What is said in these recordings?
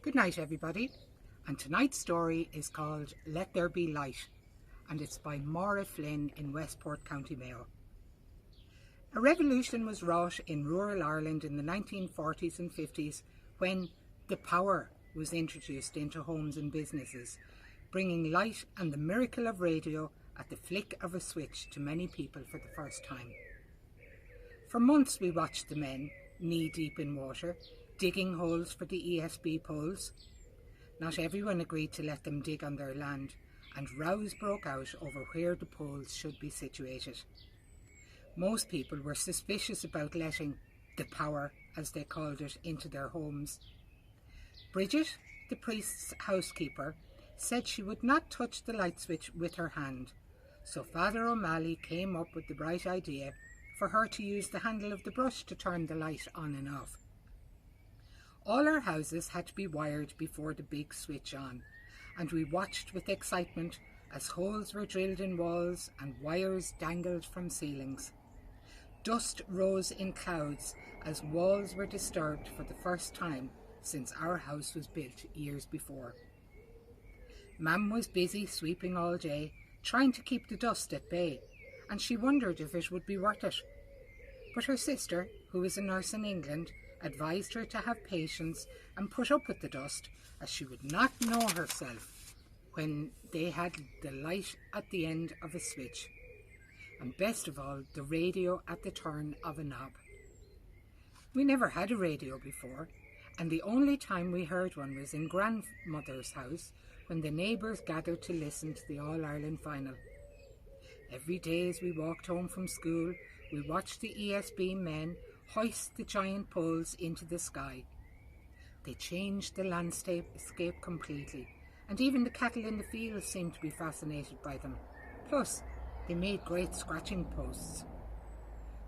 Good night, everybody. And tonight's story is called Let There Be Light, and it's by Maura Flynn in Westport, County Mayo. A revolution was wrought in rural Ireland in the 1940s and 50s when the power was introduced into homes and businesses, bringing light and the miracle of radio at the flick of a switch to many people for the first time. For months we watched the men, knee-deep in water, digging holes for the ESB poles. Not everyone agreed to let them dig on their land, and rows broke out over where the poles should be situated. Most people were suspicious about letting the power, as they called it, into their homes. Bridget, the priest's housekeeper, said she would not touch the light switch with her hand, so Father O'Malley came up with the bright idea for her to use the handle of the brush to turn the light on and off. All our houses had to be wired before the big switch on, and we watched with excitement as holes were drilled in walls and wires dangled from ceilings. Dust rose in clouds as walls were disturbed for the first time since our house was built years before. Mam was busy sweeping all day, trying to keep the dust at bay, and she wondered if it would be worth it. But her sister, who was a nurse in England, advised her to have patience and put up with the dust, as she would not know herself when they had the light at the end of a switch, and best of all, the radio at the turn of a knob. We never had a radio before, and the only time we heard one was in grandmother's house when the neighbours gathered to listen to the All-Ireland final. Every day as we walked home from school, we watched the ESB men hoist the giant poles into the sky. They changed the landscape completely, and even the cattle in the fields seemed to be fascinated by them. Plus, they made great scratching posts.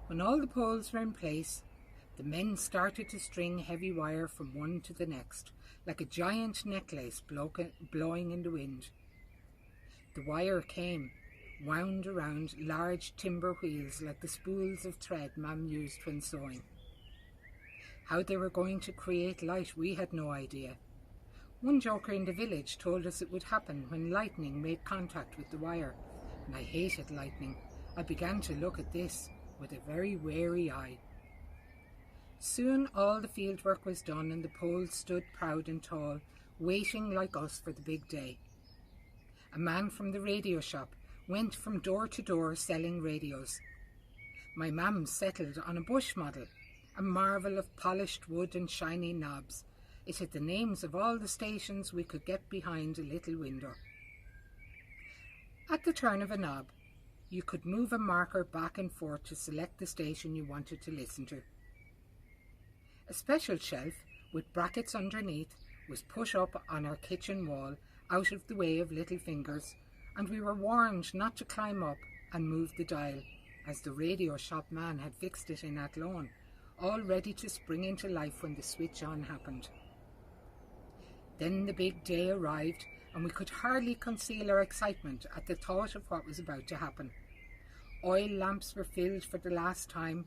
When all the poles were in place, the men started to string heavy wire from one to the next, like a giant necklace blowing in the wind. The wire came, wound around large timber wheels like the spools of thread Mam used when sewing. How they were going to create light, we had no idea. One joker in the village told us it would happen when lightning made contact with the wire, and I hated lightning. I began to look at this with a very wary eye. Soon all the fieldwork was done and the poles stood proud and tall, waiting like us for the big day. A man from the radio shop went from door to door selling radios. My mam settled on a Bush model, a marvel of polished wood and shiny knobs. It had the names of all the stations we could get behind a little window. At the turn of a knob, you could move a marker back and forth to select the station you wanted to listen to. A special shelf with brackets underneath was put up on our kitchen wall out of the way of little fingers, and we were warned not to climb up and move the dial, as the radio shop man had fixed it in Athlone, all ready to spring into life when the switch on happened. Then the big day arrived, and we could hardly conceal our excitement at the thought of what was about to happen. Oil lamps were filled for the last time,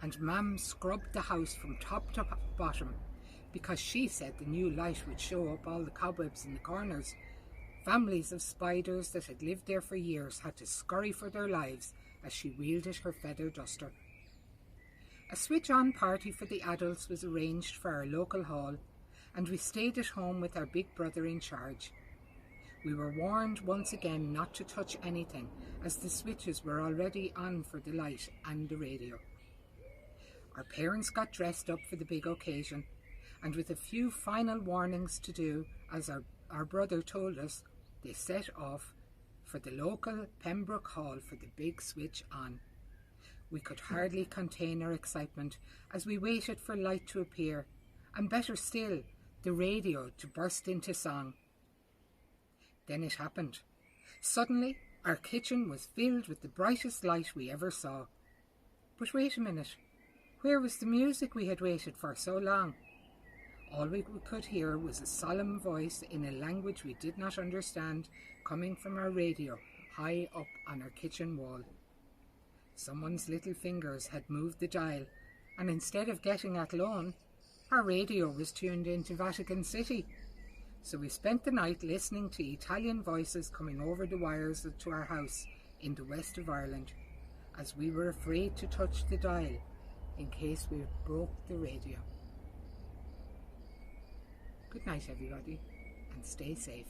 and Mam scrubbed the house from top to bottom, because she said the new light would show up all the cobwebs in the corners. Families of spiders that had lived there for years had to scurry for their lives as she wielded her feather duster. A switch-on party for the adults was arranged for our local hall, and we stayed at home with our big brother in charge. We were warned once again not to touch anything, as the switches were already on for the light and the radio. Our parents got dressed up for the big occasion, and with a few final warnings to do, as our brother told us, they set off for the local Pembroke Hall for the big switch on. We could hardly contain our excitement as we waited for light to appear, and better still, the radio to burst into song. Then it happened. Suddenly, our kitchen was filled with the brightest light we ever saw. But wait a minute, where was the music we had waited for so long? All we could hear was a solemn voice in a language we did not understand, coming from our radio high up on our kitchen wall. Someone's little fingers had moved the dial, and instead of getting Athlone, our radio was tuned into Vatican City. So we spent the night listening to Italian voices coming over the wires to our house in the west of Ireland, as we were afraid to touch the dial in case we broke the radio. Good night, everybody, and stay safe.